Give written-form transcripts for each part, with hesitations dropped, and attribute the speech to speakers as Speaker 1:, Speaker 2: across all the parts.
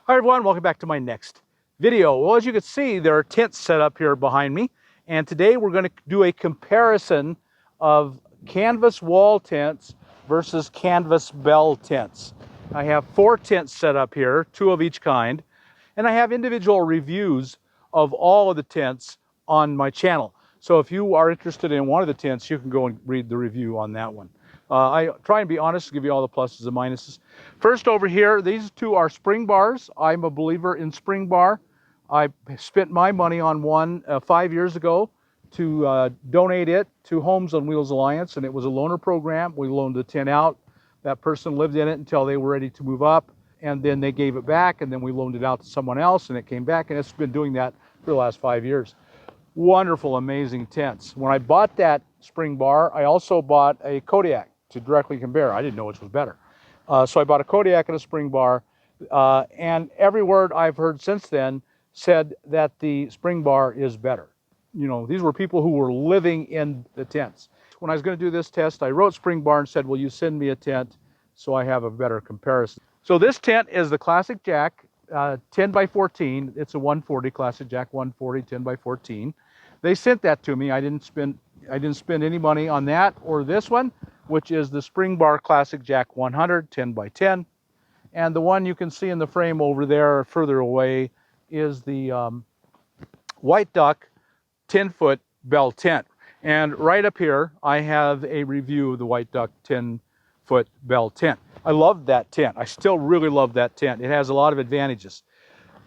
Speaker 1: Hi everyone, welcome back to my next video. Well, as you can see, there are tents set up here behind me, and today we're going to do a comparison of canvas wall tents versus canvas bell tents. I have 4 tents set up here, 2 of each kind, and I have individual reviews of all of the tents on my channel. So if you are interested in one of the tents, you can go and read the review on that one. I try and be honest, give you all the pluses and minuses. First over here, these 2 are Springbars. I'm a believer in Springbar. I spent my money on one 5 years ago to donate it to Homes on Wheels Alliance, and it was a loaner program. We loaned the tent out. That person lived in it until they were ready to move up, and then they gave it back, and then we loaned it out to someone else, and it came back, and it's been doing that for the last 5 years. Wonderful, amazing tents. When I bought that Springbar, I also bought a Kodiak to directly compare. I didn't know which was better. So I bought a Kodiak and a Springbar, and every word I've heard since then said that the Springbar is better. You know, these were people who were living in the tents. When I was going to do this test, I wrote Springbar and said, will you send me a tent so I have a better comparison. So this tent is the Classic Jack 10 by 14. It's a 140, Classic Jack 140, 10 by 14. They sent that to me. I didn't spend any money on that or this one, which is the Springbar Classic Jack 100, 10 by 10. And the one you can see in the frame over there further away is the White Duck 10-foot bell tent. And right up here, I have a review of the White Duck 10-foot bell tent. I love that tent. I still really love that tent. It has a lot of advantages.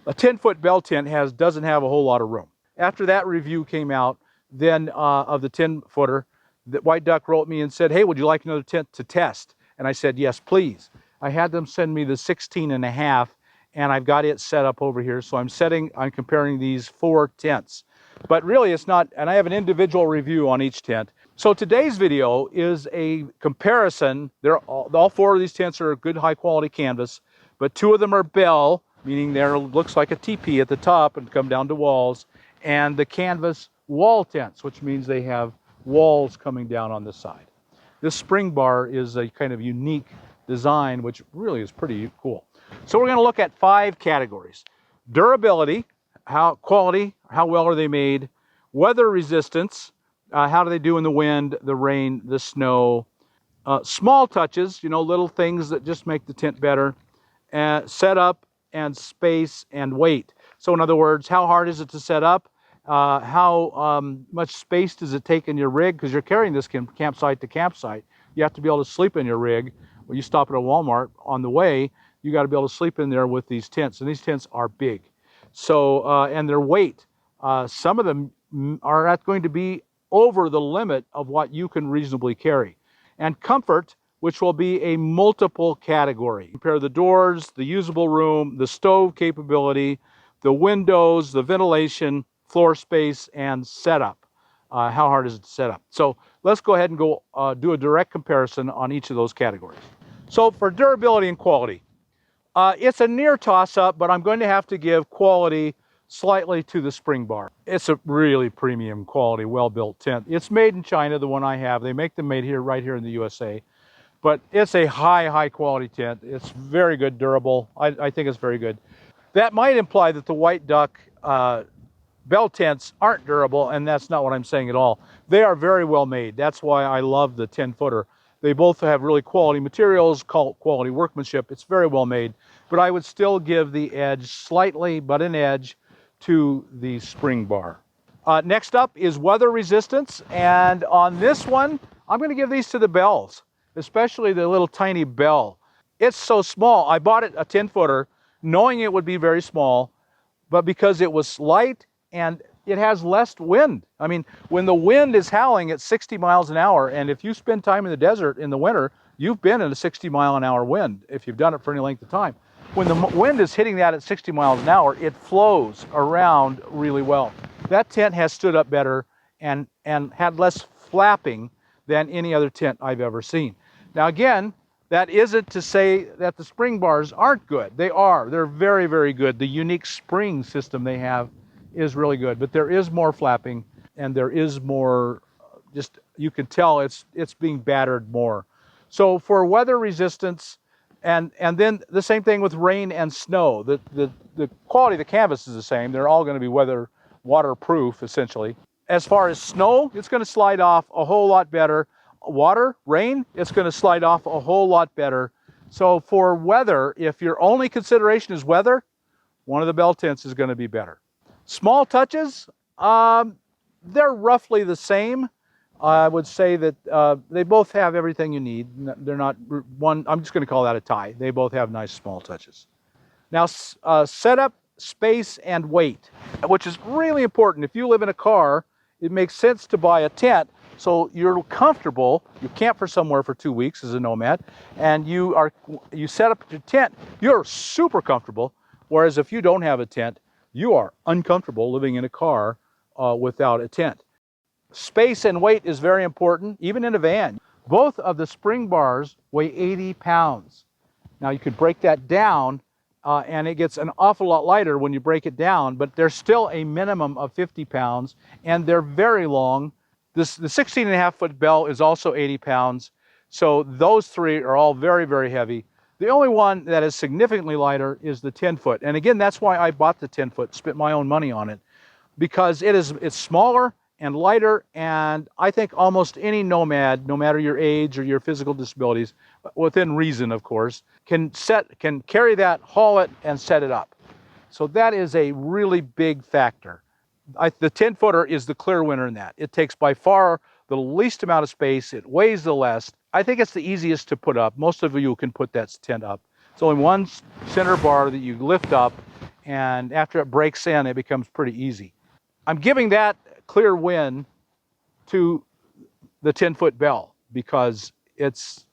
Speaker 1: A 10-foot bell tent doesn't have a whole lot of room. After that review came out, then of the 10-footer, the White Duck wrote me and said, hey, would you like another tent to test? And I said, yes, please. I had them send me the 16.5, and I've got it set up over here. So I'm comparing these 4 tents. But really it's not, and I have an individual review on each tent. So today's video is a comparison. All 4 of these tents are good high quality canvas, but 2 of them are bell, meaning there looks like a teepee at the top and come down to walls, and the canvas wall tents, which means they have walls coming down on the side. This Springbar is a kind of unique design, which really is pretty cool. So we're going to look at 5 categories: durability, quality, how well are they made; weather resistance, how do they do in the wind, the rain, the snow; small touches, you know, little things that just make the tent better; setup and space and weight. So in other words, how hard is it to set up? How much space does it take in your rig? Because you're carrying this campsite to campsite. You have to be able to sleep in your rig. When you stop at a Walmart on the way, you got to be able to sleep in there with these tents. And these tents are big. So, and their weight, some of them are not going to be over the limit of what you can reasonably carry. And comfort, which will be a multiple category. Compare the doors, the usable room, the stove capability, the windows, the ventilation, floor space, and setup. How hard is it to set up? So let's go ahead and go do a direct comparison on each of those categories. So for durability and quality, it's a near toss-up, but I'm going to have to give quality slightly to the Springbar. It's a really premium quality, well-built tent. It's made in China, the one I have. They make them right here in the USA. But it's a high quality tent. It's very good, durable. I think it's very good. That might imply that the White Duck bell tents aren't durable, and that's not what I'm saying at all. They are very well made. That's why I love the 10-footer. They both have really quality materials, quality workmanship. It's very well made, but I would still give the edge slightly, but an edge, to the Springbar. Next up is weather resistance, and on this one, I'm going to give these to the bells, especially the little tiny bell. It's so small. I bought it a 10-footer, knowing it would be very small, but because it was light and it has less wind. I mean, when the wind is howling at 60 miles an hour, and if you spend time in the desert in the winter, you've been in a 60-mile-an-hour wind if you've done it for any length of time. When the wind is hitting that at 60 miles an hour, it flows around really well. That tent has stood up better and had less flapping than any other tent I've ever seen. Now again, that isn't to say that the Springbars aren't good. They are. They're very, very good. The unique spring system they have is really good, but there is more flapping, and there is more, just, you can tell it's being battered more. So for weather resistance, And then the same thing with rain and snow. The quality of the canvas is the same. They're all going to be waterproof, essentially. As far as snow, it's going to slide off a whole lot better. Water, rain, it's going to slide off a whole lot better. So for weather, if your only consideration is weather, one of the Bell tents is going to be better. Small touches, they're roughly the same. I would say that they both have everything you need. They're not one, I'm just going to call that a tie. They both have nice small touches. Now, setup, space, and weight, which is really important. If you live in a car, it makes sense to buy a tent so you're comfortable. You camp for somewhere for 2 weeks as a nomad, and you set up your tent, you're super comfortable. Whereas if you don't have a tent, you are uncomfortable living in a car without a tent. Space and weight is very important, even in a van. Both of the Springbars weigh 80 pounds. Now you could break that down and it gets an awful lot lighter when you break it down, but there's still a minimum of 50 pounds and they're very long. The 16.5-foot Bell is also 80 pounds. So those three are all very, very heavy. The only one that is significantly lighter is the 10-foot. And again, that's why I bought the 10-foot, spent my own money on it, because it's smaller and lighter, and I think almost any nomad, no matter your age or your physical disabilities, within reason, of course, can carry that, haul it, and set it up. So that is a really big factor. The 10-footer is the clear winner in that. It takes by far the least amount of space. It weighs the less. I think it's the easiest to put up. Most of you can put that tent up. It's only one center bar that you lift up, and after it breaks in, it becomes pretty easy. I'm giving that clear win to the 10-foot Bell because it's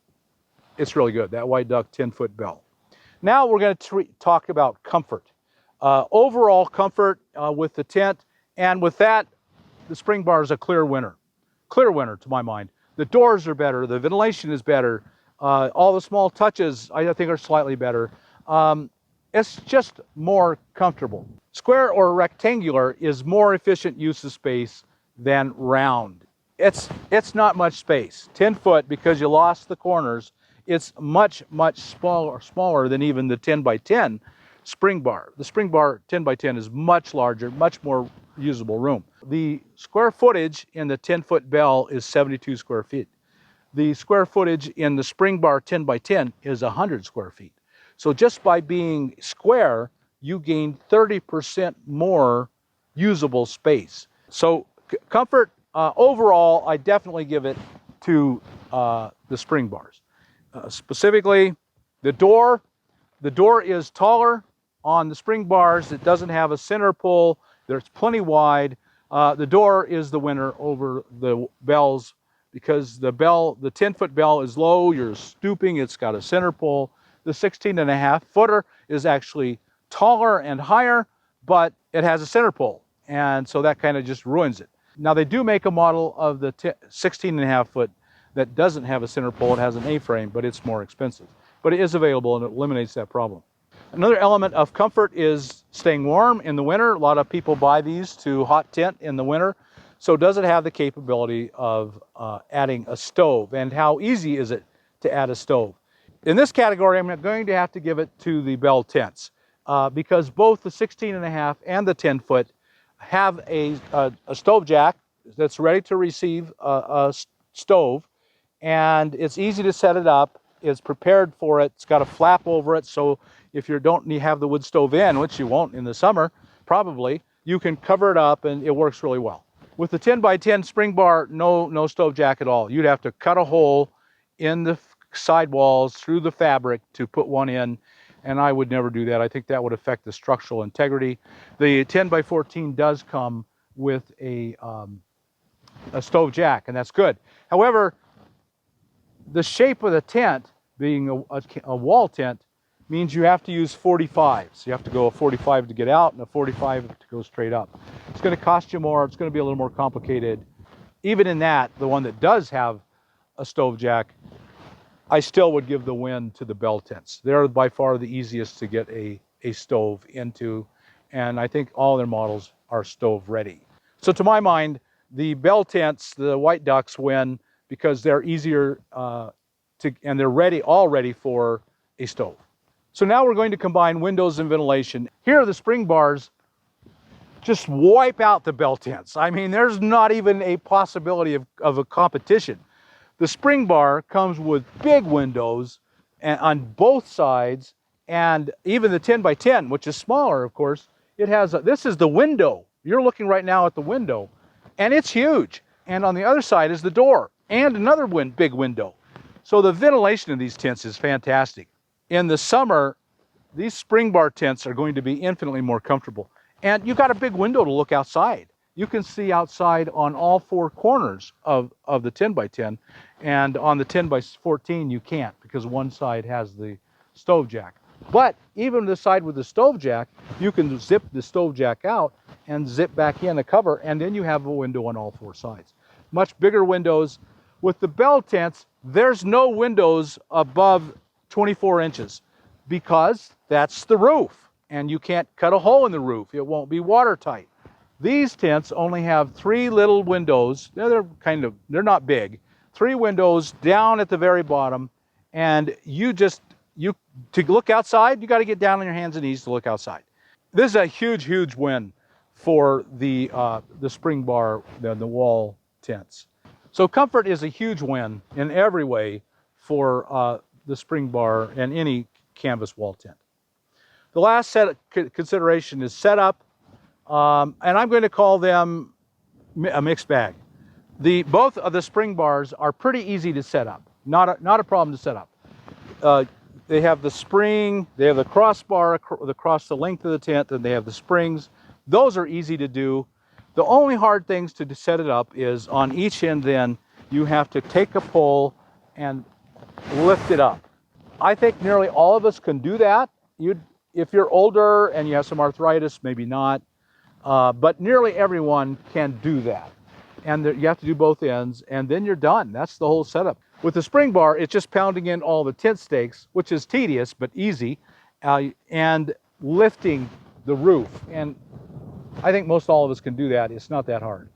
Speaker 1: really good, that White Duck 10-foot Bell. Now we're going to talk about comfort. Overall comfort with the tent, and with that, the Springbar is a clear winner. Clear winner to my mind. The doors are better, the ventilation is better, all the small touches I think are slightly better. It's just more comfortable. Square or rectangular is more efficient use of space than round. It's not much space. 10-foot, because you lost the corners, it's much, much smaller than even the 10x10 Springbar. The Springbar 10x10 is much larger, much more usable room. The square footage in the 10-foot Bell is 72 square feet. The square footage in the Springbar 10x10 is 100 square feet. So just by being square, you gain 30% more usable space. So comfort, overall, I definitely give it to the Springbars. Specifically, the door is taller on the Springbars. It doesn't have a center pull. There's plenty wide. The door is the winner over the Bells because the 10-foot Bell is low. You're stooping. It's got a center pull. The 16.5-footer is actually taller and higher, but it has a center pull, and so that kind of just ruins it. Now they do make a model of the 16.5-foot that doesn't have a center pull. It has an A-frame, but it's more expensive. But it is available and it eliminates that problem. Another element of comfort is staying warm in the winter. A lot of people buy these to hot tent in the winter. So does it have the capability of adding a stove? And how easy is it to add a stove? In this category, I'm going to have to give it to the Bell tents because both the 16.5 and the 10-foot have a stove jack that's ready to receive a stove, and it's easy to set it up. It's prepared for it. It's got a flap over it, so if you don't have the wood stove in, which you won't in the summer, probably, you can cover it up and it works really well. With the 10x10 Springbar, no stove jack at all. You'd have to cut a hole in the sidewalls through the fabric to put one in, and I would never do that. I think that would affect the structural integrity. The 10x14 does come with a stove jack, and that's good. However, the shape of the tent, being a wall tent, means you have to use 45s. You have to go a 45 to get out and a 45 to go straight up. It's going to cost you more. It's going to be a little more complicated. Even in that, the one that does have a stove jack, I still would give the win to the Bell tents. They're by far the easiest to get a stove into, and I think all their models are stove ready. So to my mind, the Bell tents, the White Ducks, win because they're easier and they're all ready for a stove. So now we're going to combine windows and ventilation. Here the Springbars just wipe out the bell tents. I mean, there's not even a possibility of a competition. The Springbar comes with big windows on both sides, and even the 10 by 10, which is smaller, of course, it has, this is the window. You're looking right now at the window, and it's huge. And on the other side is the door and another big window. So the ventilation in these tents is fantastic. In the summer, these Springbar tents are going to be infinitely more comfortable. And you've got a big window to look outside. You can see outside on all four corners of the 10 by 10. And on the 10 by 14, you can't, because one side has the stove jack. But even the side with the stove jack, you can zip the stove jack out and zip back in the cover, and then you have a window on all four sides. Much bigger windows. With the bell tents, there's no windows above 24 inches because that's the roof, and you can't cut a hole in the roof. It won't be watertight. These tents only have 3 little windows. They're not big. 3 windows down at the very bottom, and to look outside, you got to get down on your hands and knees to look outside. This is a huge win for the Springbar, the wall tents. So comfort is a huge win in every way for the Springbar and any canvas wall tent. The last consideration is setup, and I'm going to call them a mixed bag. Both of the Springbars are pretty easy to set up, not a problem to set up. They have the spring, they have the crossbar across the length of the tent, and they have the springs. Those are easy to do. The only hard things to set it up is on each end. Then you have to take a pole and lift it up. I think nearly all of us can do that. If you're older and you have some arthritis, maybe not, but nearly everyone can do that. And you have to do both ends, and then you're done. That's the whole setup. With the Springbar, it's just pounding in all the tent stakes, which is tedious but easy, and lifting the roof. And I think most all of us can do that. It's not that hard.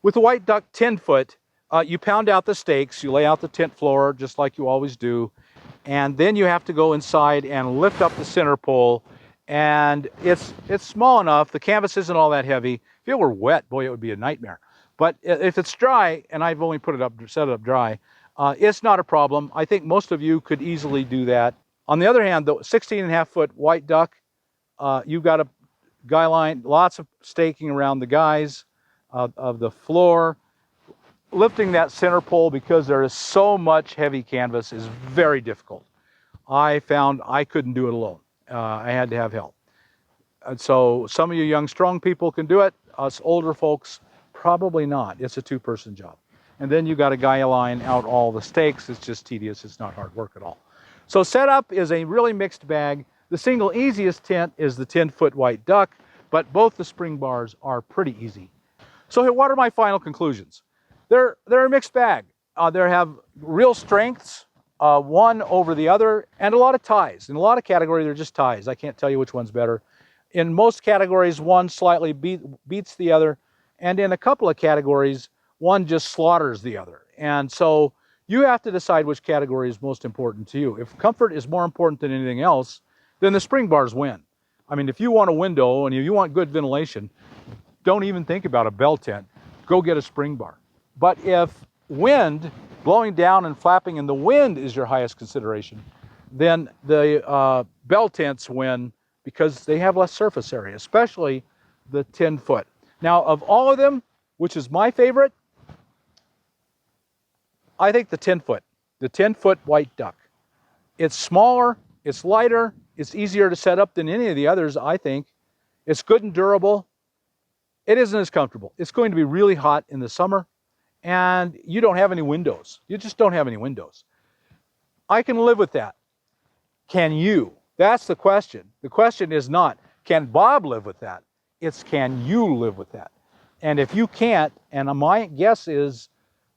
Speaker 1: With the White Duck 10-foot, you pound out the stakes, you lay out the tent floor just like you always do, and then you have to go inside and lift up the center pole. And it's small enough, the canvas isn't all that heavy. If it were wet, boy, it would be a nightmare. But if it's dry, and I've only set it up dry, it's not a problem. I think most of you could easily do that. On the other hand, the 16.5-foot White Duck, you've got a guy line, lots of staking around the guys of the floor. Lifting that center pole, because there is so much heavy canvas, is very difficult. I found I couldn't do it alone. I had to have help. And so some of you young, strong people can do it. Us older folks, probably not. It's a 2-person job. And then you got a guy line out all the stakes. It's just tedious. It's not hard work at all. So setup is a really mixed bag. The single easiest tent is the 10-foot White Duck, but both the Springbars are pretty easy. So what are my final conclusions? They're a mixed bag. They have real strengths, one over the other, and a lot of ties. In a lot of categories, they're just ties. I can't tell you which one's better. In most categories, one slightly beats the other, and in a couple of categories, one just slaughters the other. And so you have to decide which category is most important to you. If comfort is more important than anything else, then the Springbars win. I mean, if you want a window and if you want good ventilation, don't even think about a bell tent. Go get a Springbar. But if wind, blowing down and flapping in the wind is your highest consideration, then the bell tents win because they have less surface area, especially the 10-foot. Now, of all of them, which is my favorite, I think the 10-foot White Duck. It's smaller, it's lighter, it's easier to set up than any of the others, I think. It's good and durable. It isn't as comfortable. It's going to be really hot in the summer, and you don't have any windows. You just don't have any windows. I can live with that. Can you? That's the question. The question is not, can Bob live with that? It's, can you live with that? And if you can't, and my guess is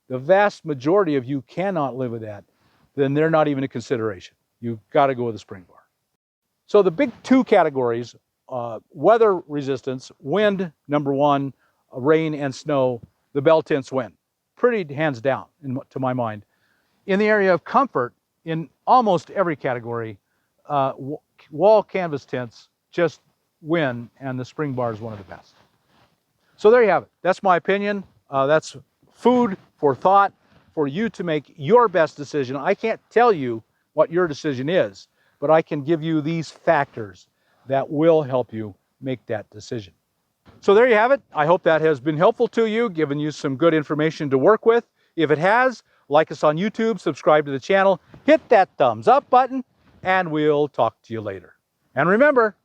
Speaker 1: the vast majority of you cannot live with that, then they're not even a consideration. You've got to go with a Springbar. So the big 2 categories, weather resistance, wind, number 1, rain and snow, the bell tents win. Pretty hands down, to my mind. In the area of comfort, in almost every category, wall canvas tents just win, and the Springbar is one of the best. So there you have it. That's my opinion. That's food for thought for you to make your best decision. I can't tell you what your decision is, but I can give you these factors that will help you make that decision. So there you have it. I hope that has been helpful to you, given you some good information to work with. If it has, like us on YouTube, subscribe to the channel, hit that thumbs up button, and we'll talk to you later. And remember,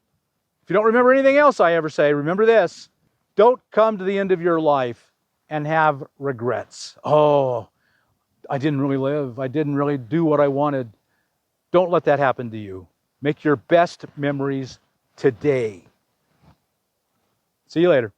Speaker 1: if you don't remember anything else I ever say, remember this: don't come to the end of your life and have regrets. Oh, I didn't really live. I didn't really do what I wanted. Don't let that happen to you. Make your best memories today. See you later.